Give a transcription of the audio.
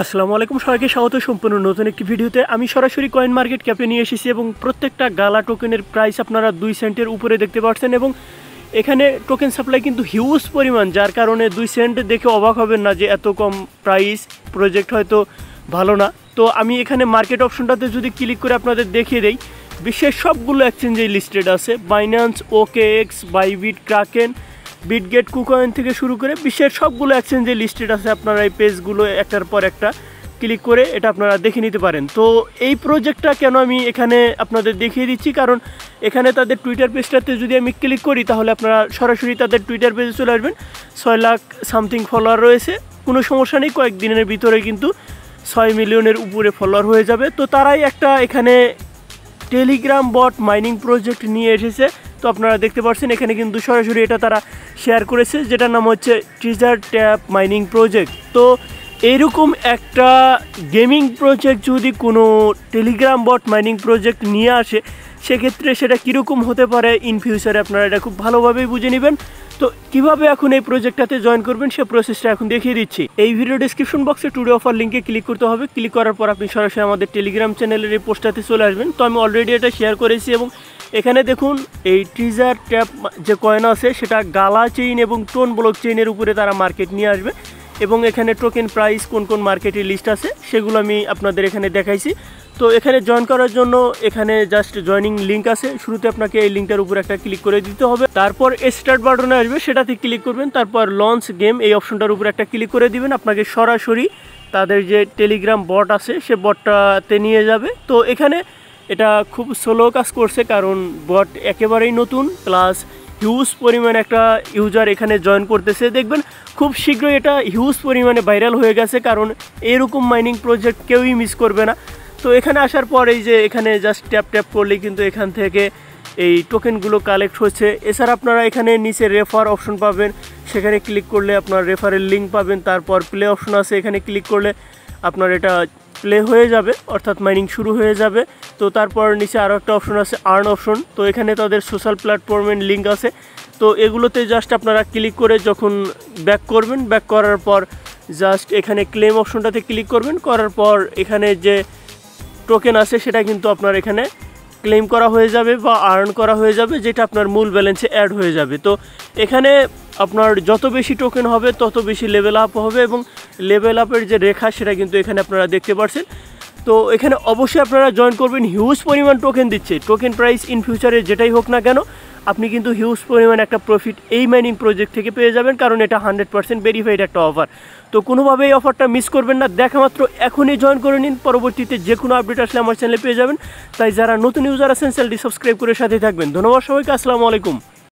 আসসালামু আলাইকুম, সবাইকে স্বাগত সম্পূর্ণ নতুন একটি ভিডিওতে। আমি সরাসরি কয়েন মার্কেট ক্যাপে নিয়ে এসেছি এবং প্রত্যেকটা গালা টোকেনের প্রাইস আপনারা 2 সেন্টের উপরে দেখতে পাচ্ছেন এবং এখানে টোকেন সাপ্লাই কিন্তু হিউজ পরিমাণ, যার কারণে 2 সেন্ট দেখে অবাক হবেন না যে এত কম প্রাইস, প্রজেক্ট হয়তো ভালো না। তো আমি এখানে মার্কেট অপশনটাতে যদি ক্লিক করে আপনাদের দেখিয়ে দেই, বিশ্বের সবগুলো এক্সচেঞ্জে লিস্টেড আছে। Binance, OKX, Bybit, Kraken, Bitget, KuCoin থেকে শুরু করে বিশ্বের সবগুলো এক্সচেঞ্জে লিস্টেড আছে। আপনারা এই পেজগুলো একটার পর একটা ক্লিক করে এটা আপনারা দেখে নিতে পারেন। তো এই প্রজেক্টটা কেন আমি এখানে আপনাদের দেখিয়ে দিচ্ছি, কারণ এখানে তাদের টুইটার পেজটাতে যদি আমি ক্লিক করি তাহলে আপনারা সরাসরি তাদের টুইটার পেজে চলে আসবেন। 6 লাখ সামথিং ফলোয়ার রয়েছে, কোনো সমস্যা নেই, কয়েকদিনের ভিতরে কিন্তু 6 মিলিয়নের উপরে ফলোয়ার হয়ে যাবে। তো তারাই একটা এখানে টেলিগ্রাম বট মাইনিং প্রজেক্ট নিয়ে এসেছে। তো আপনারা দেখতে পাচ্ছেন এখানে কিন্তু সরাসরি এটা তারা শেয়ার করেছে, যেটার নাম হচ্ছে ট্রিজার ট্যাপ মাইনিং প্রজেক্ট। তো এইরকম একটা গেমিং প্রজেক্ট যদি কোনো টেলিগ্রাম বট মাইনিং প্রজেক্ট নিয়ে আসে, সেক্ষেত্রে সেটা কীরকম হতে পারে ইন ফিউচারে আপনারা এটা খুব ভালোভাবেই বুঝে নেবেন। তো কিভাবে এখন এই প্রজেক্টটাতে জয়েন করবেন সে প্রসেসটা এখন দেখিয়ে দিচ্ছি। এই ভিডিও ডেসক্রিপশন বক্সে টুডে অফার লিঙ্কে ক্লিক করতে হবে। ক্লিক করার পর আপনি সরাসরি আমাদের টেলিগ্রাম চ্যানেলের এই পোস্টটাতে চলে আসবেন। তো আমি অলরেডি এটা শেয়ার করেছি এবং এখানে দেখুন এই ট্রিজার ট্যাপ যে কয়েন আছে সেটা গালা চেইন এবং টোন ব্লক চেইনের উপরে তারা মার্কেট নিয়ে আসবে এবং এখানে টোকেন প্রাইস কোন কোন মার্কেটে লিস্ট আছে সেগুলো আমি আপনাদের এখানে দেখাইছি। তো এখানে জয়েন করার জন্য এখানে জাস্ট জয়নিং লিঙ্ক আছে, শুরুতে আপনাকে এই লিঙ্কটার উপর একটা ক্লিক করে দিতে হবে। তারপর স্টার্ট বাটনে আসবে, সেটাতে ক্লিক করবেন। তারপর লঞ্চ গেম এই অপশনটার উপর একটা ক্লিক করে দিবেন, আপনাকে সরাসরি তাদের যে টেলিগ্রাম বট আছে সে বটটাতে নিয়ে যাবে। তো এখানে এটা খুব স্লো কাজ করছে, কারণ বট একেবারেই নতুন, প্লাস হিউজ পরিমাণে একটা ইউজার এখানে জয়েন করতেছে। দেখবেন খুব শীঘ্রই এটা হিউজ পরিমাণে ভাইরাল হয়ে গেছে, কারণ এরকম মাইনিং প্রজেক্ট কেউই মিস করবে না। তো এখানে আসার পর এই যে এখানে জাস্ট ট্যাপ ট্যাপ করলেই কিন্তু এখান থেকে এই টোকেনগুলো কালেক্ট হচ্ছে। এছাড়া আপনারা এখানে নিচে রেফার অপশন পাবেন, সেখানে ক্লিক করলে আপনার রেফারের লিঙ্ক পাবেন। তারপর প্লে অপশন আছে, এখানে ক্লিক করলে আপনার এটা প্লে হয়ে যাবে, অর্থাৎ মাইনিং শুরু হয়ে যাবে। তো তারপর নিচে আরও একটা অপশন আছে আর্ন অপশন। তো এখানে তাদের সোশ্যাল প্ল্যাটফর্মের লিঙ্ক আছে। তো এগুলোতে জাস্ট আপনারা ক্লিক করে যখন ব্যাক করবেন, ব্যাক করার পর জাস্ট এখানে ক্লেম অপশনটাতে ক্লিক করবেন। করার পর এখানে যে টোকেন আছে সেটা কিন্তু আপনার এখানে ক্লেম করা হয়ে যাবে বা আর্ন করা হয়ে যাবে, যেটা আপনার মূল ব্যালেন্সে অ্যাড হয়ে যাবে। তো এখানে আপনার যত বেশি টোকেন হবে তত বেশি লেভেল আপ হবে এবং লেভেল আপের যে রেখা সেটা কিন্তু এখানে আপনারা দেখতে পাচ্ছেন। তো এখানে অবশ্যই আপনারা জয়েন করবেন, হিউজ পরিমাণ টোকেন দিচ্ছে। টোকেন প্রাইস ইন ফিউচারে যেটাই হোক না কেন, আপনি কিন্তু হিউজ পরিমাণ একটা প্রফিট এই মাইনিং প্রজেক্ট থেকে পেয়ে যাবেন, কারণ এটা 100% ভেরিফাইড একটা অফার। তো কোনোভাবে এই অফারটা মিস করবেন না, দেখা মাত্র এখনই জয়েন করে নিন, পরবর্তীতে যে কোনো আপডেট আসলে আমার চ্যানেলে পেয়ে যাবেন। তাই যারা নতুন ইউজার আছেন চ্যানেলটি সাবস্ক্রাইব করে সাথে থাকবেন। ধন্যবাদ সবাইকে, আসসালামু আলাইকুম।